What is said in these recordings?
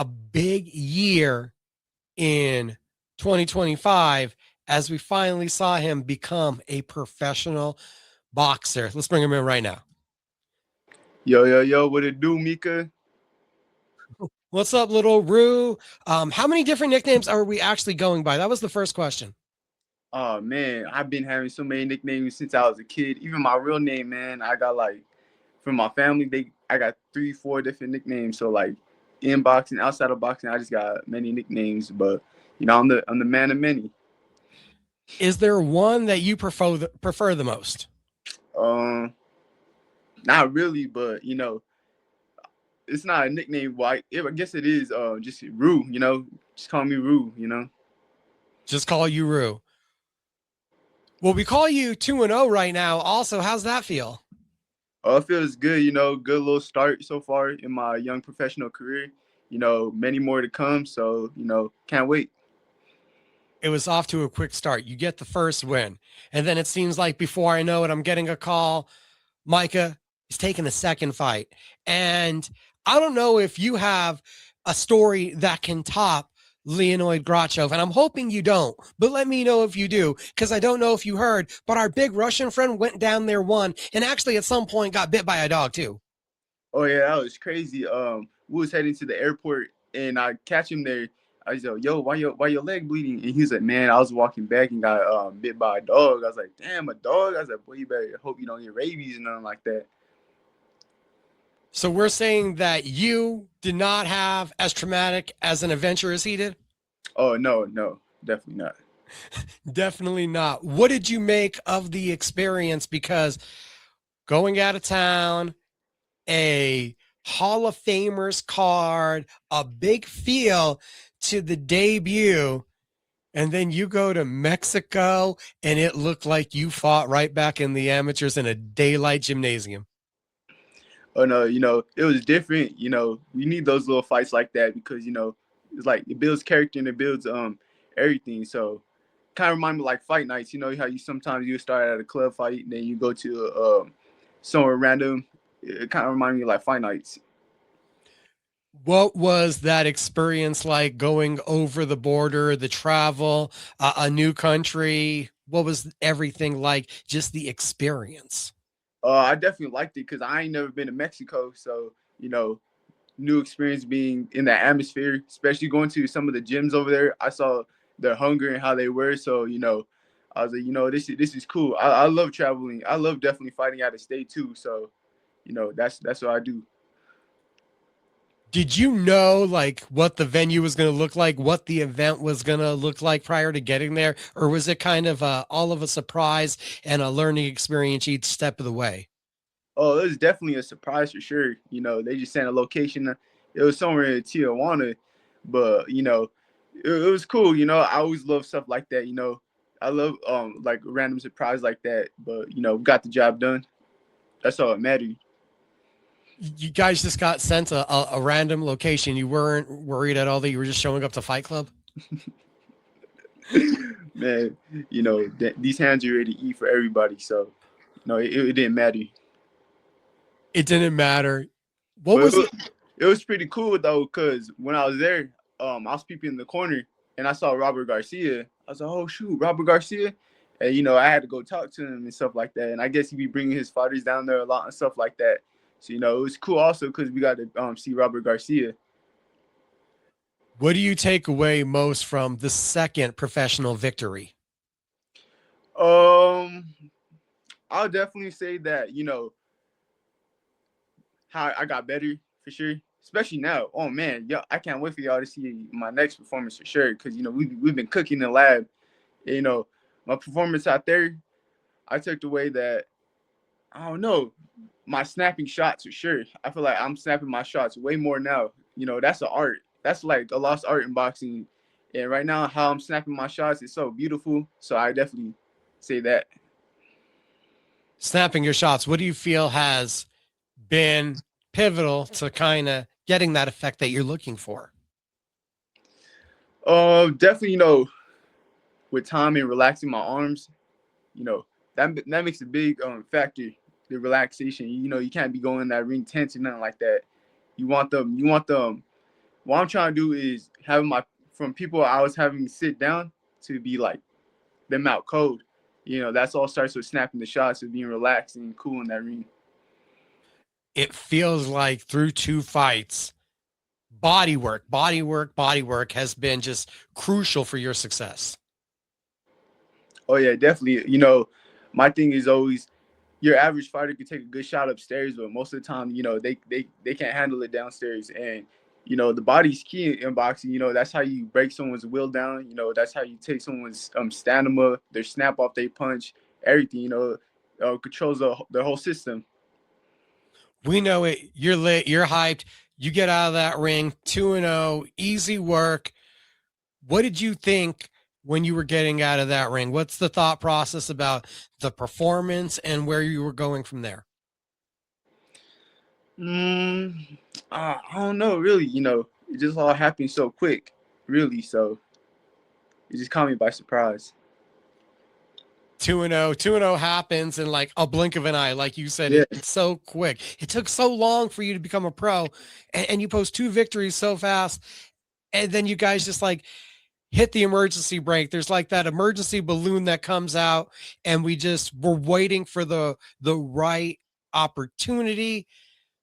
a big year in 2025 as we finally saw him become a professional boxer. Let's bring him in right now. Yo, yo, yo, what it do, Mika? What's up, Lil Ru? How many different nicknames are we actually going by? That was the first question. Oh man, I've been having so many nicknames since I was a kid. Even my real name, man, I got like from my family, I got 3, 4 different nicknames. So like in boxing, outside of boxing, I just got many nicknames. But I'm the man of many. Is there one that you prefer the most? Um, Not really, but it's not a nickname. I guess it is. Just Ru. Just call me Ru. Just call you Ru. Well, we call you 2-0 right now. Also, how's that feel? It feels good. Good little start so far in my young professional career. Many more to come. So can't wait. It was off to a quick start. You get the first win. And then it seems like before I know it, I'm getting a call. Micah is taking the second fight. And I don't know if you have a story that can top Leonid Grachov, and I'm hoping you don't, but let me know if you do, because I don't know if you heard, but our big Russian friend went down there one, and actually at some point got bit by a dog too. Oh yeah, that was crazy. We was heading to the airport and I catch him there. I was like, "Yo, why your leg bleeding?" And he's like, "Man, I was walking back and got bit by a dog." I was like, "Damn, a dog?" I was like, "Boy, you better hope you don't get rabies and nothing like that." So we're saying that you did not have as traumatic as an adventure as he did? Oh no, no, definitely not. Definitely not. What did you make of the experience? Because going out of town, a Hall of Famers card, a big feel to the debut, and then you go to Mexico and it looked like you fought right back in the amateurs in a daylight gymnasium. Oh no, it was different. We need those little fights like that because it's like it builds character and it builds everything. So kind of remind me like fight nights. You know how you sometimes you start at a club fight and then you go to somewhere random. It kind of remind me like fight nights. What was that experience like going over the border, the travel, a new country? What was everything like? Just the experience. I definitely liked it because I ain't never been to Mexico, so new experience being in that atmosphere, especially going to some of the gyms over there. I saw their hunger and how they were, so I was like, this is cool. I love traveling. I love definitely fighting out of state too. So that's what I do. Did you know like what the venue was going to look like, what the event was going to look like prior to getting there, or was it kind of all of a surprise and a learning experience each step of the way? Oh, it was definitely a surprise for sure. They just sent a location. It was somewhere in Tijuana, but it was cool. I always love stuff like that. I love like a random surprise like that. But got the job done. That's all that mattered. You guys just got sent a random location. You weren't worried at all that you were just showing up to Fight Club? Man, these hands are ready to eat for everybody. So no, it didn't matter. It didn't matter. What But was it? it was pretty cool though, cause when I was there, I was peeping in the corner and I saw Robert Garcia. I was like, oh shoot, Robert Garcia, and I had to go talk to him and stuff like that. And I guess he be bringing his fighters down there a lot and stuff like that. So it was cool also because we got to see Robert Garcia. What do you take away most from the second professional victory? Um, I'll definitely say that how I got better for sure. Especially now. Oh man, yo, I can't wait for y'all to see my next performance for sure. Cause we've been cooking in the lab. And, my performance out there, I took away that I don't know my snapping shots for sure. I feel like I'm snapping my shots way more now. That's an art. That's like a lost art in boxing. And right now, how I'm snapping my shots is so beautiful. So I definitely say that. Snapping your shots. What do you feel has been pivotal to kind of getting that effect that you're looking for? Definitely. With time and relaxing my arms, that makes a big factor. The relaxation. You can't be going in that ring tense or nothing like that. You want them what I'm trying to do is having my from people I was having sit down to be like them out cold. That's all starts with snapping the shots and being relaxed and cool in that ring. It feels like through two fights, body work has been just crucial for your success. Oh yeah, definitely. My thing is always your average fighter can take a good shot upstairs, but most of the time, they can't handle it downstairs. And the body's key in boxing. That's how you break someone's will down. That's how you take someone's stamina, their snap off, they punch, everything. Controls the whole system. We know it. You're lit. You're hyped. You get out of that ring 2-0, easy work. What did you think when you were getting out of that ring? What's the thought process about the performance and where you were going from there? I don't know, really. It just all happened so quick, really. So it just caught me by surprise. 2-0, 2-0 happens in like a blink of an eye. Like you said, Yeah. it's so quick. It took so long for you to become a pro, and you post 2 victories so fast. And then you guys just like hit the emergency brake. There's like that emergency balloon that comes out, and we're waiting for the right opportunity.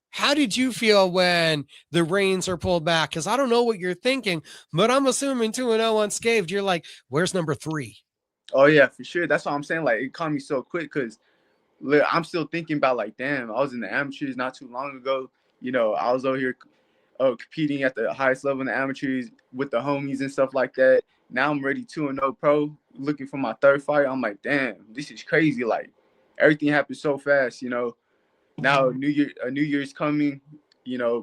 How did you feel when the reins are pulled back? Because I don't know what you're thinking, but I'm assuming 2-0 unscathed. You're like, where's number 3? Oh yeah, for sure. That's what I'm saying. Like it caught me so quick because I'm still thinking about like, damn, I was in the amateurs not too long ago. I was over here competing at the highest level in the amateurs with the homies and stuff like that. Now I'm ready 2-0 pro, looking for my third fight. I'm like, damn, this is crazy. Like everything happened so fast. Now New Year's coming.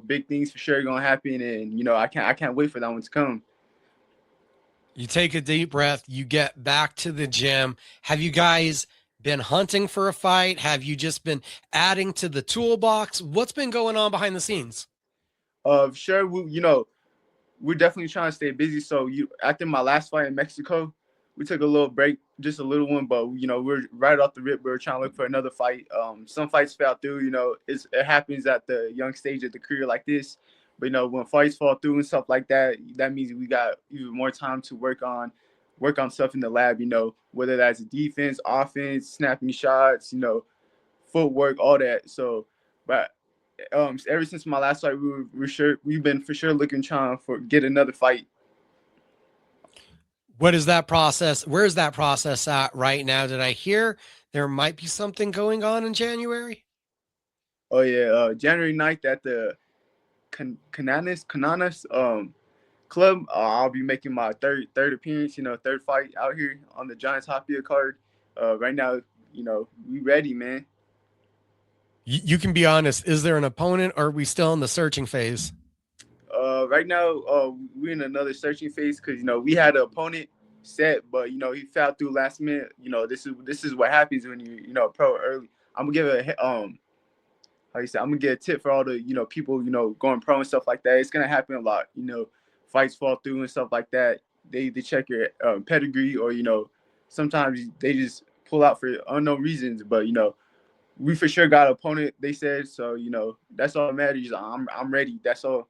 Big things for sure gonna happen, and I can't wait for that one to come. You take a deep breath, you get back to the gym. Have you guys been hunting for a fight? Have you just been adding to the toolbox? What's been going on behind the scenes? Sure, we're definitely trying to stay busy. So after my last fight in Mexico, we took a little break, just a little one, but we're right off the rip. We're trying to look for another fight. Some fights fell through. It happens at the young stage of the career like this. But when fights fall through and stuff like that, that means we got even more time to work on stuff in the lab. Whether that's defense, offense, snapping shots, footwork, all that. So, but ever since my last fight, we've been for sure trying for get another fight. What is that process? Where's that process at right now? Did I hear there might be something going on in January? Oh yeah, January 9th at the Cananas club. I'll be making my third appearance, third fight out here on the Giants Hopia card. Right now, we ready, man. You can be honest. Is there an opponent or are we still in the searching phase? Right now, we're in another searching phase because we had an opponent set, but he fell through last minute. This is what happens when pro early. I'm gonna give how you say, I'm gonna get a tip for all the people going pro and stuff like that. It's gonna happen a lot. Fights fall through and stuff like that. They check your pedigree, or sometimes they just pull out for unknown reasons. But we for sure got an opponent. They said so. That's all that matters. I'm ready. That's all.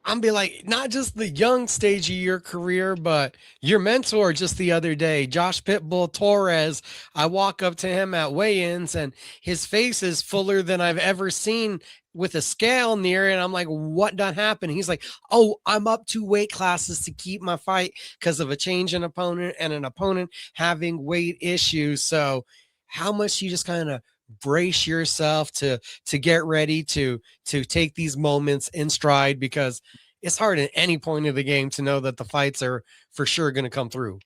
I'm be like, not just the young stage of your career, but your mentor just the other day, Josh Pitbull Torres. I walk up to him at weigh-ins and his face is fuller than I've ever seen with a scale near it. And I'm like, what done happened? He's like, oh, I'm up 2 weight classes to keep my fight because of a change in opponent and an opponent having weight issues. So how much you just kind of brace yourself to get ready to take these moments in stride, because it's hard at any point of the game to know that the fights are for sure going to come through.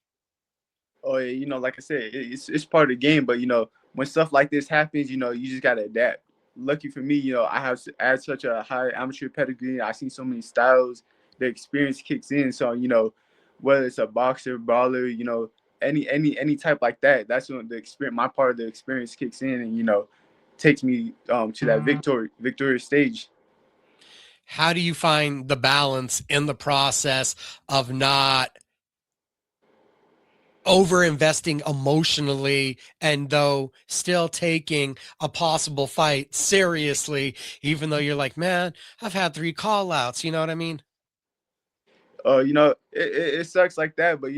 Oh yeah, like I said, it's part of the game. But when stuff like this happens, you just gotta adapt. Lucky for me, I had such a high amateur pedigree. I seen so many styles. The experience kicks in. So whether it's a boxer, brawler, any type like that, that's when the experience, my part of the experience kicks in, and takes me to that victorious stage. How do you find the balance in the process of not over investing emotionally and though still taking a possible fight seriously, even though you're like, man, I've had 3 call outs. You know what I mean? It sucks like that, but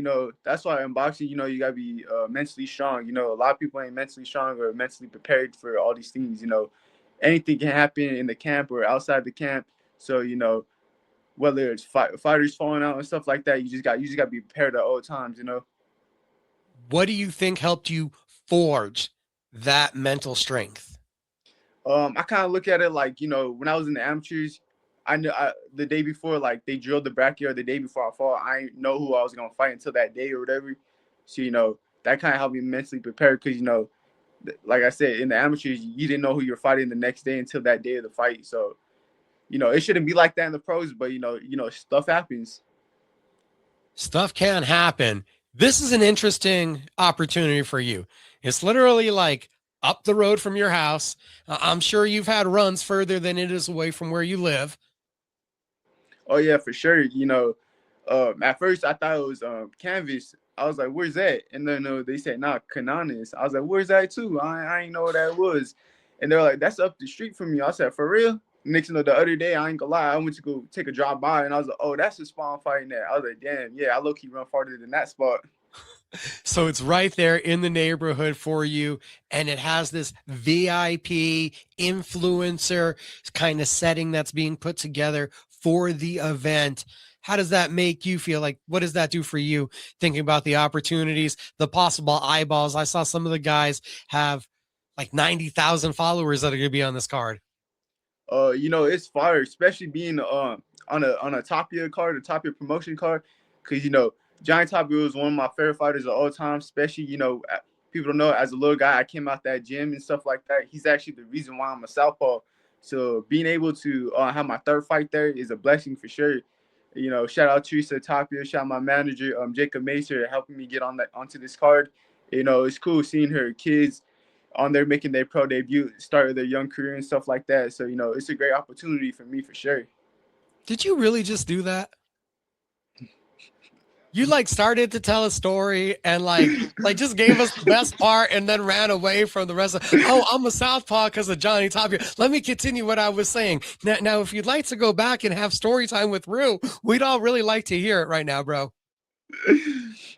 that's why in boxing, you gotta be mentally strong. A lot of people ain't mentally strong or mentally prepared for all these things. Anything can happen in the camp or outside the camp. So whether it's fighters falling out and stuff like that, you just got to be prepared at all times. What do you think helped you forge that mental strength? I kind of look at it like when I was in the amateurs, I know the day before, like they drilled the bracket or the day before I fought, I didn't know who I was gonna fight until that day or whatever. So that kind of helped me mentally prepare because like I said, in the amateurs, you didn't know who you're fighting the next day until that day of the fight. So it shouldn't be like that in the pros, but stuff happens. Stuff can happen. This is an interesting opportunity for you. It's literally like up the road from your house. I'm sure you've had runs further than it is away from where you live. Oh yeah, for sure. At first I thought it was Canvas. I was like, "Where's that?" And then they said, "Nah, Canonis." I was like, "Where's that too?" I ain't know what that was. And they're like, "That's up the street from me." I said, "For real?" Next, the other day, I ain't gonna lie, I went to go take a drive by, and I was like, "Oh, that's the spot I'm fighting at." I was like, "Damn, yeah, I low key run farther than that spot." So it's right there in the neighborhood for you. And it has this VIP influencer kind of setting that's being put together for the event. How does that make you feel? Like, what does that do for you? Thinking about the opportunities, the possible eyeballs. I saw some of the guys have like 90,000 followers that are going to be on this card. It's fire, especially being on a top tier card, a top tier promotion card, because Giant Tapia was one of my favorite fighters of all time. Especially people don't know, as a little guy, I came out that gym and stuff like that. He's actually the reason why I'm a southpaw. So being able to have my third fight there is a blessing for sure. Shout out Teresa Tapia, shout out my manager Jacob Macer helping me get onto this card. It's cool seeing her kids on there making their pro debut, started their young career and stuff like that. So, it's a great opportunity for me for sure. Did you really just do that? You like started to tell a story and like just gave us the best part and then ran away from the rest of, oh, I'm a southpaw because of Johnny Tapia. Let me continue what I was saying. Now, if you'd like to go back and have story time with Ru, we'd all really like to hear it right now, bro. It's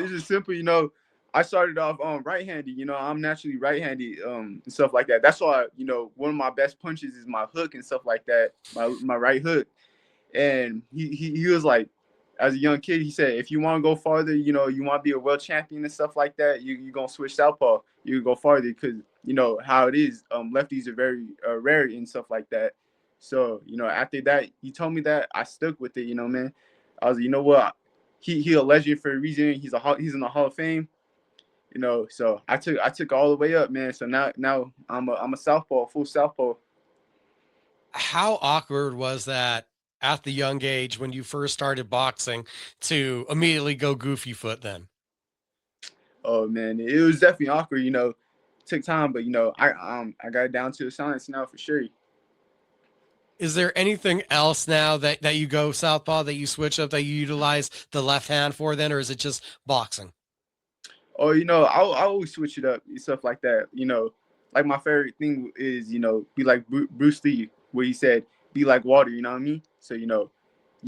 just simple. I started off right-handed. I'm naturally right-handed and stuff like that. That's why one of my best punches is my hook and stuff like that. My right hook. And he was like, as a young kid, he said, if you want to go farther, you want to be a world champion and stuff like that, you're going to switch southpaw. You go farther because, how it is. Lefties are very rare and stuff like that. So, after that, he told me that, I stuck with it, man. I was like, you know what? He a legend for a reason. He's in the Hall of Fame, so I took all the way up, man. So now I'm a southpaw, full southpaw. How awkward was that at the young age when you first started boxing to immediately go goofy foot then? Oh man, it was definitely awkward. Took time, but I got it down to a science now for sure. Is there anything else now that you go southpaw that you switch up that you utilize the left hand for then, or is it just boxing? Oh, I always switch it up and stuff like that. Like my favorite thing is be like Bruce Lee, where he said be like water. You know what I mean? So you're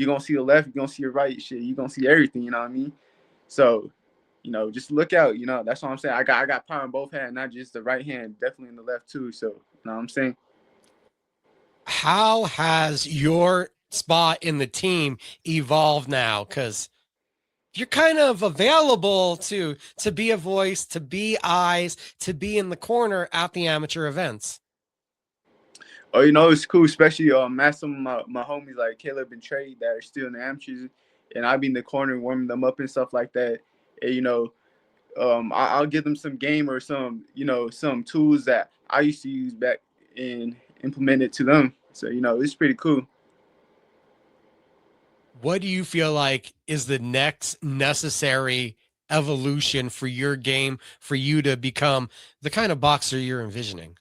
gonna see the left, you're gonna see the right, shit. You're gonna see everything. You know what I mean? So just look out. That's what I'm saying. I got power in both hands, not just the right hand, definitely in the left too. So what I'm saying. How has your spot in the team evolved now? Because you're kind of available to be a voice, to be eyes, to be in the corner at the amateur events. Oh, it's cool, especially at some of my homies like Caleb and Trey that are still in the amateurs, and I be in the corner warming them up and stuff like that. And I'll give them some game or some tools that I used to use back and implement it to them. So it's pretty cool. What do you feel like is the next necessary evolution for your game for you to become the kind of boxer you're envisioning?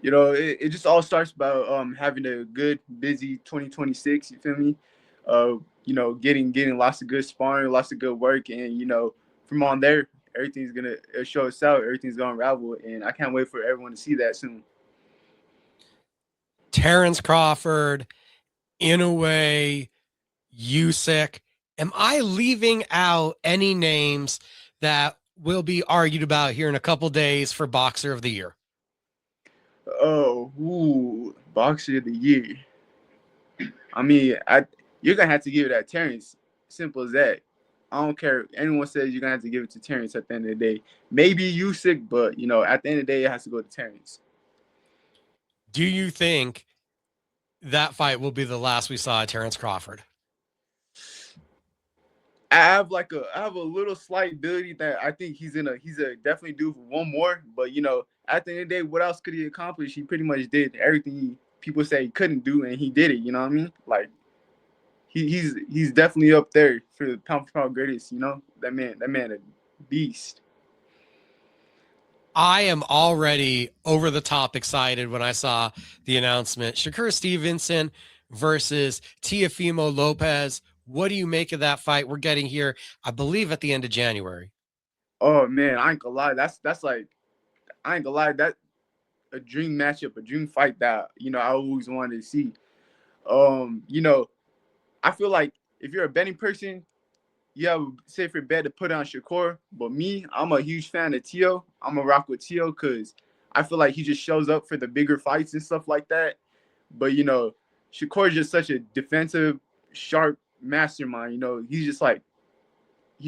It just all starts about having a good, busy 2026. You feel me? getting lots of good sparring, lots of good work, and from on there, everything's gonna show itself. Everything's gonna unravel, and I can't wait for everyone to see that soon. Terrence Crawford, Inoue, Usyk. Am I leaving out any names that will be argued about here in a couple days for Boxer of the Year? Oh, ooh, boxer of the year. I mean, you're gonna have to give it that Terrence. Simple as that. I don't care if anyone says you're gonna have to give it to Terrence at the end of the day. Maybe Usyk, but at the end of the day, it has to go to Terrence. Do you think that fight will be the last we saw of Terrence Crawford? I have a little slight ability that I think he's a definitely due for one more. But at the end of the day, what else could he accomplish? He pretty much did everything people say he couldn't do, and he did it. You know what I mean? Like he's definitely up there for the pound for pound greatest. That man a beast. I am already over the top excited when I saw the announcement. Shakur Stevenson versus Teofimo Lopez. What do you make of that fight? We're getting here, I believe, at the end of January. Oh man, I ain't gonna lie. That's like I ain't gonna lie. That a dream matchup, a dream fight that I always wanted to see. Um, you know, I feel like if you're a betting person, you have a safer bet to put on Shakur. But me, I'm a huge fan of Tio. I'm a rock with Tio because I feel like he just shows up for the bigger fights and stuff like that. But Shakur is just such a defensive, sharp mastermind. He's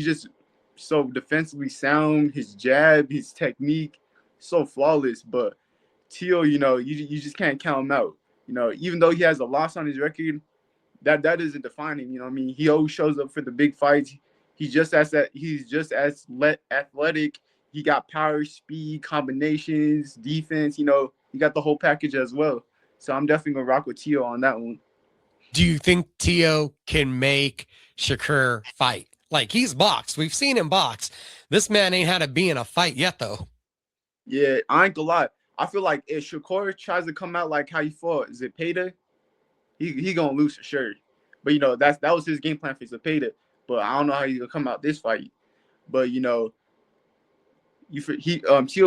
just so defensively sound. His jab, his technique, so flawless. But Tio, you just can't count him out. Even though he has a loss on his record, that doesn't define him. You know what I mean? He always shows up for the big fights. He's just as athletic. He got power, speed, combinations, defense. He got the whole package as well. So I'm definitely gonna rock with Tio on that one. Do you think Tio can make Shakur fight? Like, he's boxed. We've seen him box. This man ain't had to be in a fight yet, though. Yeah, I ain't gonna lie. I feel like if Shakur tries to come out like how he fought Zepeda, he gonna lose for sure. But that was his game plan for Zepeda. But I don't know how he's gonna come out this fight. But Tio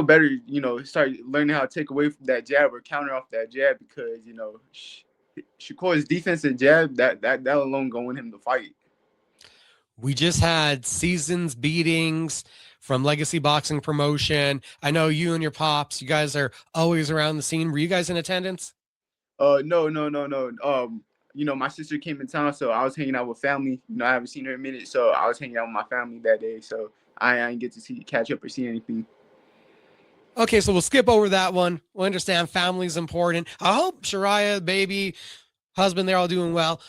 better start learning how to take away from that jab or counter off that jab because Shakur's defensive jab that alone gonna win him the fight. We just had seasons beatings from Legacy Boxing Promotion. I know you and your pops, you guys are always around the scene. Were you guys in attendance? No, no, no, no. My sister came in town, so I was hanging out with family. I haven't seen her in a minute, so I was hanging out with my family that day. So I didn't get to catch up or see anything. Okay, so we'll skip over that one. We'll understand family's important. I hope Shariah, baby, husband, they're all doing well.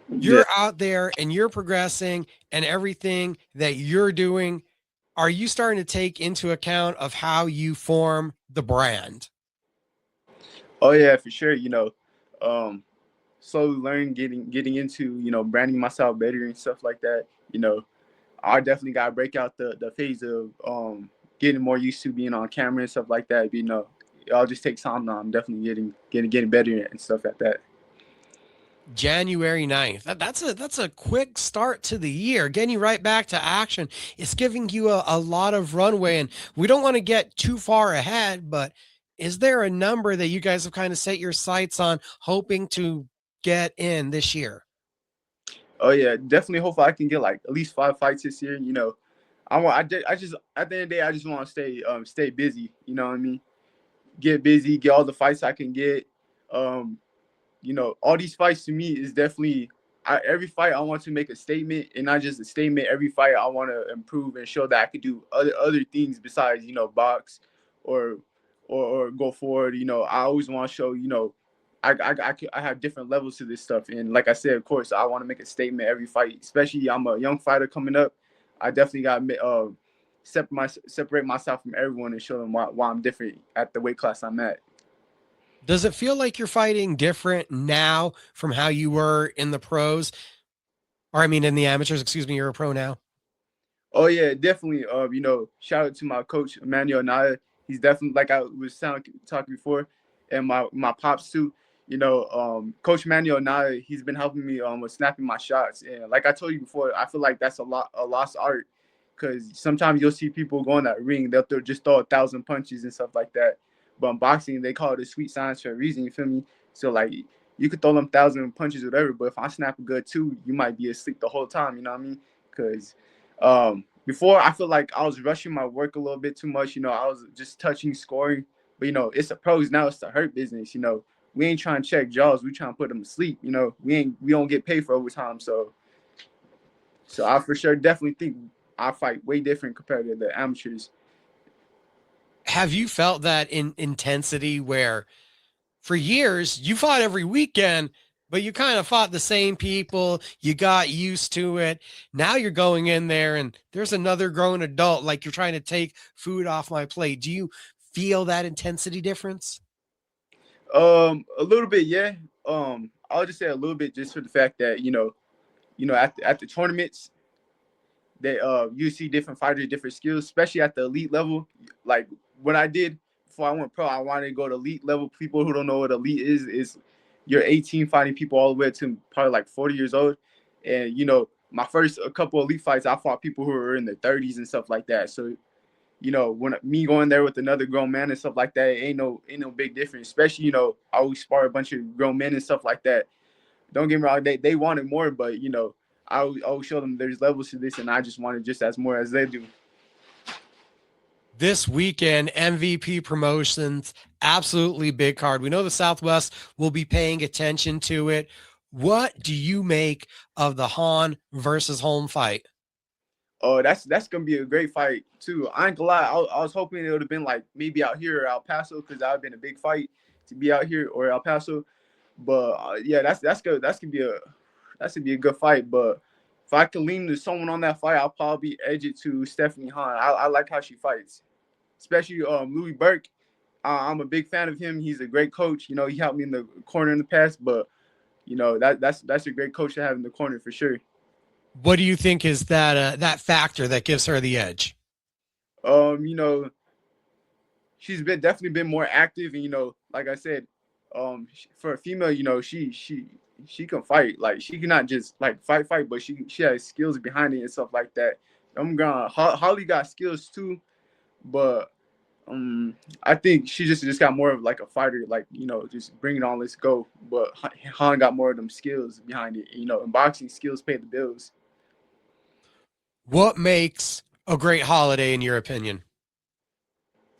You're out there and you're progressing and everything that you're doing. Are you starting to take into account of how you form the brand? Oh yeah, for sure. Slowly learning, getting into branding myself better and stuff like that. I definitely gotta break out the phase of getting more used to being on camera and stuff like that. It all just takes time now. I'm definitely getting better and stuff like that. January 9th. That's a quick start to the year. Getting you right back to action. It's giving you a lot of runway, and we don't want to get too far ahead, but is there a number that you guys have kind of set your sights on hoping to get in this year? Oh yeah, definitely. Hopefully, I can get like at least 5 fights this year. I just at the end of the day, I just want to stay busy. You know what I mean? Get busy, get all the fights I can get. Um, all these fights to me is definitely every fight I want to make a statement, and not just a statement. Every fight I want to improve and show that I could do other things besides box or or go forward. I always want to show I have different levels to this stuff, and like I said, of course, I want to make a statement every fight. Especially I'm a young fighter coming up. I definitely got to separate myself from everyone and show them why I'm different at the weight class I'm at. Does it feel like you're fighting different now from how you were in the pros? Or I mean in the amateurs, excuse me, you're a pro now. Oh yeah, definitely. Shout out to my coach Emmanuel Naya. He's definitely like I was talking before, and my pops too. Coach Manuel now he's been helping me with snapping my shots. And like I told you before, I feel like that's a lost art because sometimes you'll see people go in that ring, they'll just throw 1,000 punches and stuff like that. But in boxing, they call it a sweet science for a reason. You feel me? So like you could throw them 1,000 punches, whatever. But if I snap a good two, you might be asleep the whole time. You know what I mean? Because before I feel like I was rushing my work a little bit too much. I was just touching, scoring. But it's the pros now. It's the hurt business. We ain't trying to check jaws. We trying to put them to sleep. We don't get paid for overtime. So I for sure definitely think I fight way different compared to the amateurs. Have you felt that in intensity where for years you fought every weekend, but you kind of fought the same people, you got used to it. Now you're going in there and there's another grown adult, like you're trying to take food off my plate. Do you feel that intensity difference? A little bit, yeah. I'll just say a little bit just for the fact that, at the tournaments, they you see different fighters, different skills, especially at the elite level. Like what I did before I went pro, I wanted to go to elite level. People who don't know what elite is you're 18 fighting people all the way to probably like 40 years old. And my first a couple elite fights, I fought people who were in their 30s and stuff like that. So when me going there with another grown man and stuff like that, ain't no big difference. Especially, I always spar a bunch of grown men and stuff like that. Don't get me wrong, they wanted more, but I always show them there's levels to this, and I just wanted just as more as they do. This weekend, MVP Promotions, absolutely big card. We know the Southwest will be paying attention to it. What do you make of the Han versus Home fight? Oh, that's gonna be a great fight too. I ain't gonna lie, I was hoping it would have been like maybe out here or El Paso because that would have been a big fight to be out here or El Paso. But yeah, that's good. That's gonna be a good fight. But if I could lean to someone on that fight, I'll probably edge it to Stephanie Han. I like how she fights, especially Louis Burke. I'm a big fan of him. He's a great coach. He helped me in the corner in the past, but that's a great coach to have in the corner for sure. What do you think is that factor that gives her the edge? She's definitely been more active, and like I said, for a female, she can fight. Like she cannot just like fight, but she has skills behind it and stuff like that. Holly got skills too, but I think she just got more of like a fighter, like just bring it on, let's go. But Han got more of them skills behind it. In boxing, skills pay the bills. What makes a great holiday in your opinion?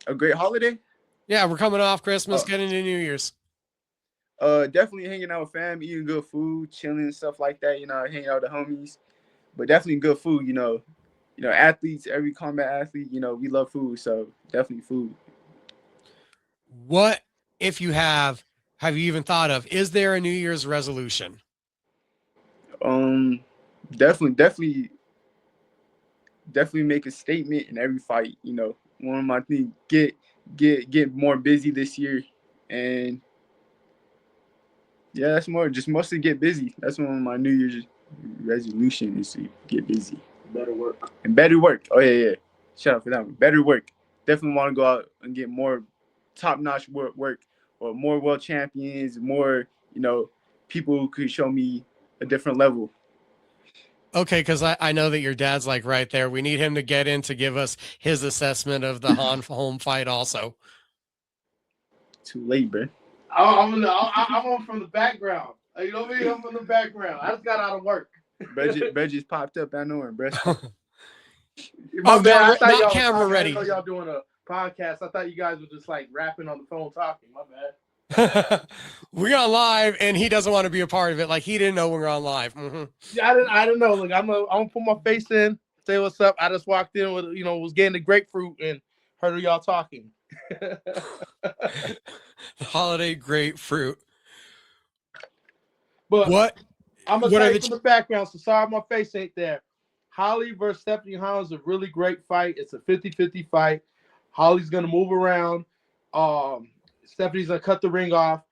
A great holiday? Yeah, we're coming off Christmas, getting into New Year's. Definitely hanging out with fam, eating good food, chilling and stuff like that. Hanging out with the homies, but definitely good food. Athletes, every combat athlete, we love food, so definitely food. What if you have you even thought of? Is there a New Year's resolution? Definitely make a statement in every fight. One of my things, get more busy this year, and yeah, that's mostly get busy. That's one of my New Year's resolutions is to get busy. Better work. Oh yeah. Shout out for that one. Better work. Definitely want to go out and get more top-notch work or more world champions, more, people who could show me a different level. Okay, because I know that your dad's like right there. We need him to get in to give us his assessment of the Han Home fight also. Too late, bro. I'm on from the background. You know what I mean? I'm from the background. I just got out of work. Bro just popped up out nowhere, bro. Not camera ready. I know y'all doing a podcast. I thought you guys were just like rapping on the phone talking. My bad. We're on live, and he doesn't want to be a part of it. Like he didn't know we were on live. Mm-hmm. Yeah, I didn't know. Look, I'm gonna put my face in, say what's up. I just walked in with was getting the grapefruit and heard y'all talking. The holiday grapefruit. But what? I'm gonna tell you from the background. So sorry, my face ain't there. Holly versus Stephanie Han is a really great fight. It's a 50-50 fight. Holly's gonna move around. Stephanie's gonna cut the ring off.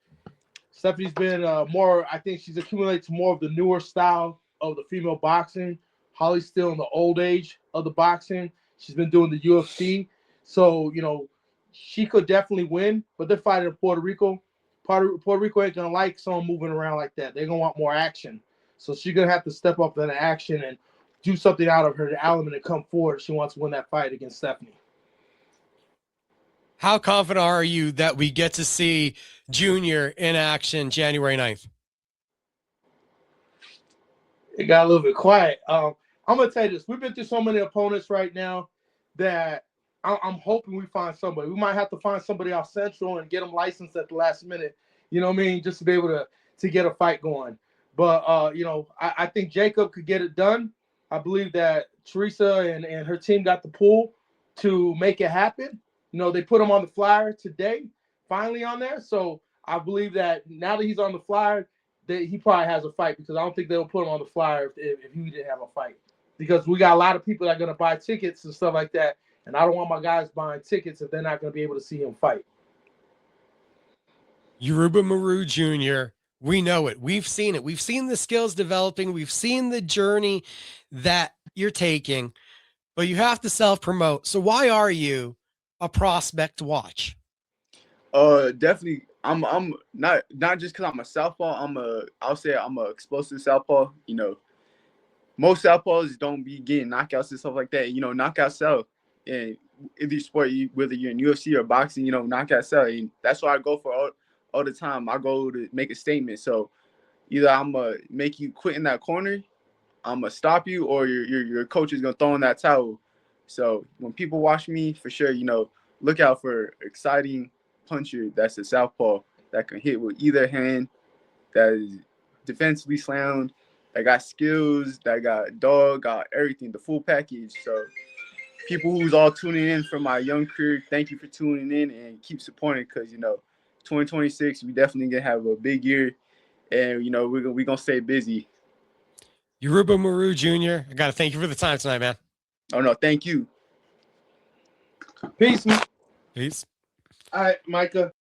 Stephanie's been more. I think she's accumulated to more of the newer style of the female boxing. Holly's still in the old age of the boxing. She's been doing the UFC, so she could definitely win. But they're fighting in Puerto Rico. Puerto Rico ain't gonna like someone moving around like that. They're gonna want more action. So she's gonna have to step up in the action and do something out of her element and come forward. She wants to win that fight against Stephanie. How confident are you that we get to see Junior in action January 9th? It got a little bit quiet. I'm gonna tell you this: we've been through so many opponents right now that I'm hoping we find somebody. We might have to find somebody off Central and get them licensed at the last minute. You know what I mean? Just to be able to get a fight going. But you know, I think Jacob could get it done. I believe that Teresa and her team got the pull to make it happen. You know, they put him on the flyer today, finally on there. So I believe that now that he's on the flyer, that he probably has a fight, because I don't think they'll put him on the flyer if he didn't have a fight. Because we got a lot of people that are going to buy tickets and stuff like that. And I don't want my guys buying tickets if they're not going to be able to see him fight. Yoruba Moreu Jr., we know it. We've seen it. We've seen the skills developing. We've seen the journey that you're taking, but you have to self-promote. So why are you a prospect to watch? Definitely. I'm not just because I'm a southpaw. I'll say I'm a explosive southpaw. You know, most southpaws don't be getting knockouts and stuff like that. You know, knockouts sell. And either sport, whether you're in UFC or boxing, you know, knockouts sell. And that's why I go for all the time. I go to make a statement. So either I'm gonna make you quit in that corner, I'm gonna stop you, or your coach is gonna throw in that towel. So when people watch me, for sure, you know, look out for exciting puncher that's a southpaw that can hit with either hand, that is defensively sound, that got skills, that got dog, got everything, the full package. So people who's all tuning in for my young career, thank you for tuning in and keep supporting, because, you know, 2026, we definitely gonna have a big year, and, you know, we're gonna stay busy. Yoruba Moreu Jr., I got to thank you for the time tonight, man. Oh, no, thank you. Peace. Peace. All right, Micah.